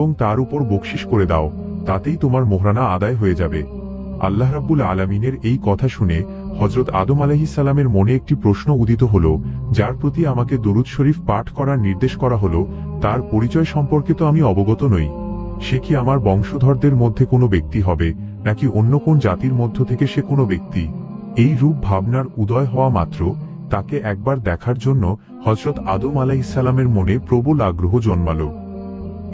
এবং তার উপর বকশিশ করে দাও, তাতেই তোমার মোহরানা আদায় হয়ে যাবে। আল্লাহ রাব্বুল আলামিনের এই কথা শুনে হযরত আদম আলাইহিস সালামের মনে একটি প্রশ্ন উদিত হলো, যার প্রতি আমাকে দরুদ শরীফ পাঠ করার নির্দেশ করা হলো, তার পরিচয় সম্পর্কে তো আমি অবগত নই। সে কি আমার বংশধরদের মধ্যে কোনো ব্যক্তি হবে, নাকি অন্য কোন জাতির মধ্য থেকে সে কোনো ব্যক্তি? এই রূপ ভাবনার উদয় হওয়া মাত্র তাকে একবার দেখার জন্য হযরত আদম আলাইহিস সালামের মনে প্রবল আগ্রহ জন্মালো।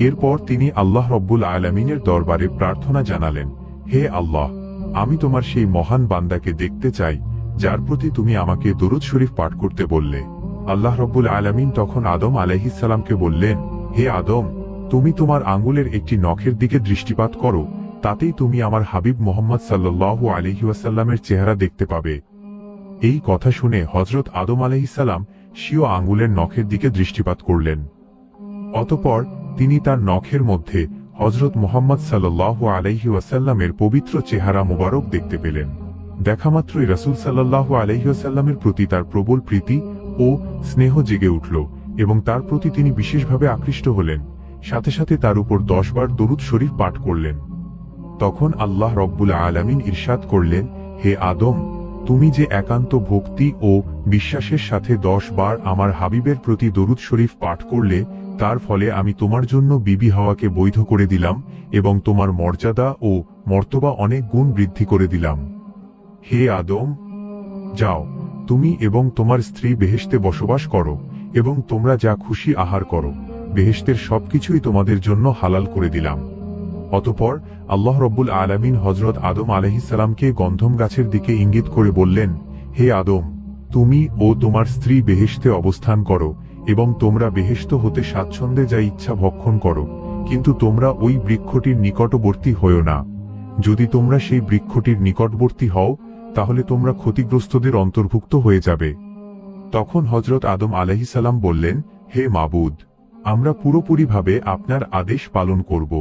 এরপর তিনি আল্লাহ রব্বুল আলামিনের দরবারে প্রার্থনা জানালেন, হে আল্লাহ, আমি তোমার সেই মহান বান্দাকে দেখতে চাই যার প্রতি তুমি আমাকে দরুদ শরীফ পাঠ করতে বললে। আল্লাহ রব্বুল আলামিন তখন আদম আলাইহিস সালামকে বললেন, হে আদম, তুমি তোমার আঙ্গুলের একটি নখের দিকে দৃষ্টিপাত করো, তাতেই তুমি আমার হাবিব মুহাম্মদ সাল্লাল্লাহু আলাইহি ওয়াসাল্লামের চেহারা দেখতে পাবে। এই কথা শুনে হযরত আদম আলাইহিস সালাম স্বীয় আঙ্গুলের নখের দিকে দৃষ্টিপাত করলেন। অতঃপর তিনি তার নখের মধ্যে হযরত মুহাম্মদ সাল্লাল্লাহু আলাইহি ওয়াসাল্লামের পবিত্র চেহারা মোবারক দেখতে পেলেন। দেখামাত্রই রাসূল সাল্লাল্লাহু আলাইহি ওয়াসাল্লামের প্রতি তার প্রবল প্রীতি ও স্নেহ জেগে উঠল এবং তার প্রতি তিনি বিশেষভাবে আকৃষ্ট হলেন। সাথে সাথে তার উপর 10 বার দরুদ শরীফ পাঠ করলেন। তখন আল্লাহ রব্বুল আলামিন ইরশাদ করলেন, হে আদম, তুমি যে একান্ত ভক্তি ও বিশ্বাসের সাথে 10 বার আমার হাবিবের প্রতি দরুদ শরীফ পাঠ করলে, তার ফলে আমি তোমার জন্য বিবি হাওয়াকে বৈধ করে দিলাম এবং তোমার মর্যাদা ও মর্তবা অনেক গুণ বৃদ্ধি করে দিলাম। হে আদম, যাও, তুমি এবং তোমার স্ত্রী বেহেশতে বসবাস করো এবং তোমরা যা খুশি আহার করো, বেহেশতের সবকিছুই তোমাদের জন্য হালাল করে দিলাম। অতঃপর আল্লাহ রব্বুল আলামিন হযরত আদম আলাইহিস সালামকে গন্ধম গাছের দিকে ইঙ্গিত করে বললেন, হে আদম, তুমি ও তোমার স্ত্রী বেহেশতে অবস্থান করো এবং তোমরা বেহেশত হতে স্বাচ্ছন্দ্যে যা ইচ্ছা ভক্ষণ করো, কিন্তু তোমরা ওই বৃক্ষটির নিকটবর্তী হও না। যদি তোমরা সেই বৃক্ষটির নিকটবর্তী হও, তাহলে তোমরা ক্ষতিগ্রস্তদের অন্তর্ভুক্ত হয়ে যাবে। তখন হযরত আদম আলাইহিস সালাম বললেন, হে মাবুদ, আমরা পুরোপুরিভাবে আপনার আদেশ পালন করব।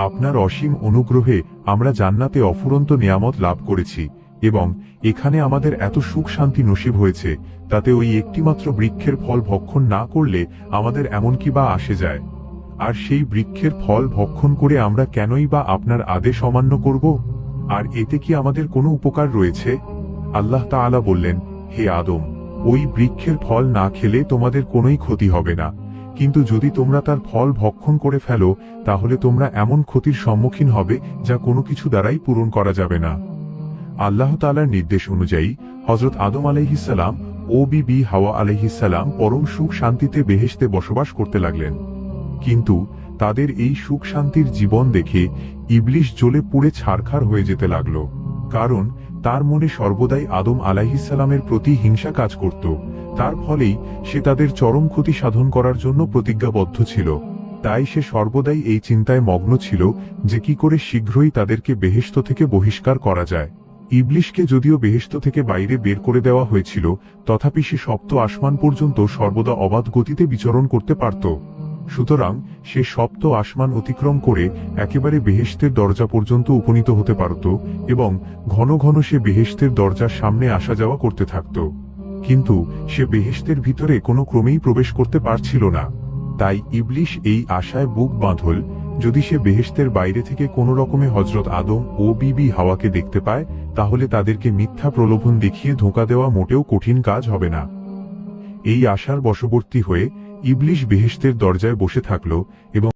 আপনার অসীম অনুগ্রহে আমরা জান্নাতে অফুরন্ত নিয়ামত লাভ করেছি এবং এখানে আমাদের এত সুখ শান্তি নসিব হয়েছে, তাতে ওই একটিমাত্র বৃক্ষের ফল ভক্ষণ না করলে আমাদের এমন কি বা আসে যায়? আর সেই বৃক্ষের ফল ভক্ষণ করে আমরা কেনই বা আপনার আদেশ অমান্য করব? আর এতে কি আমাদের কোনো উপকার রয়েছে? আল্লাহ তাআলা বললেন, হে আদম, ওই বৃক্ষের ফল না খেলে তোমাদের কোনোই ক্ষতি হবে না, কিন্তু যদি তোমরা তার ফল ভক্ষণ করে ফেলো, তাহলে তোমরা এমন ক্ষতির সম্মুখীন হবে যা কোনো কিছু দ্বারাই পূরণ করা যাবে না। আল্লাহ তাআলার নির্দেশ অনুযায়ী হযরত আদম আলাইহিস সালাম ও বিবি হাওয়া আলাইহিস সালাম পরম সুখ শান্তিতে বেহেশতে বসবাস করতে লাগলেন। কিন্তু তাদের এই সুখ শান্তির জীবন দেখে ইবলিশ জ্বলে পুড়ে ছারখার হয়ে যেতে লাগল, কারণ তার মনে সর্বদাই আদম আলাইহিস সালামের প্রতি হিংসা কাজ করত। তার ফলেই সে তাদের চরম ক্ষতি সাধন করার জন্য প্রতিজ্ঞাবদ্ধ ছিল। তাই সে সর্বদাই এই চিন্তায় মগ্ন ছিল যে কি করে শীঘ্রই তাদেরকে বেহেশত থেকে বহিষ্কার করা যায়। ইবলিশকে যদিও বেহেশত থেকে বাইরে বের করে দেওয়া হয়েছিল, তথাপি সে সপ্ত আসমান পর্যন্ত সর্বদা অবাধ গতিতে বিচরণ করতে পারত। সুতরাং সে সপ্ত আসমান অতিক্রম করে একেবারে বেহেশতের দরজা পর্যন্ত উপনীত হতে পারত এবং ঘন ঘন সে বেহেশতের দরজার সামনে আসা যাওয়া করতে থাকত। কিন্তু সে বেহেশতের ভিতরে কোনো ক্রমেই প্রবেশ করতে পারছিল না। তাই ইবলিশ এই আশায় বুক বাঁধল, যদি সে বেহেশতের বাইরে থেকে কোনো রকমে হযরত আদম ও বিবি হাওয়াকে দেখতে পায়, তাহলে তাদেরকে মিথ্যা প্রলোভন দেখিয়ে ধোঁকা দেওয়া মোটেও কঠিন কাজ হবে না। এই আশার বশবর্তী হয়ে ইবলিশ বেহেশতের দরজায় বসে থাকল এবং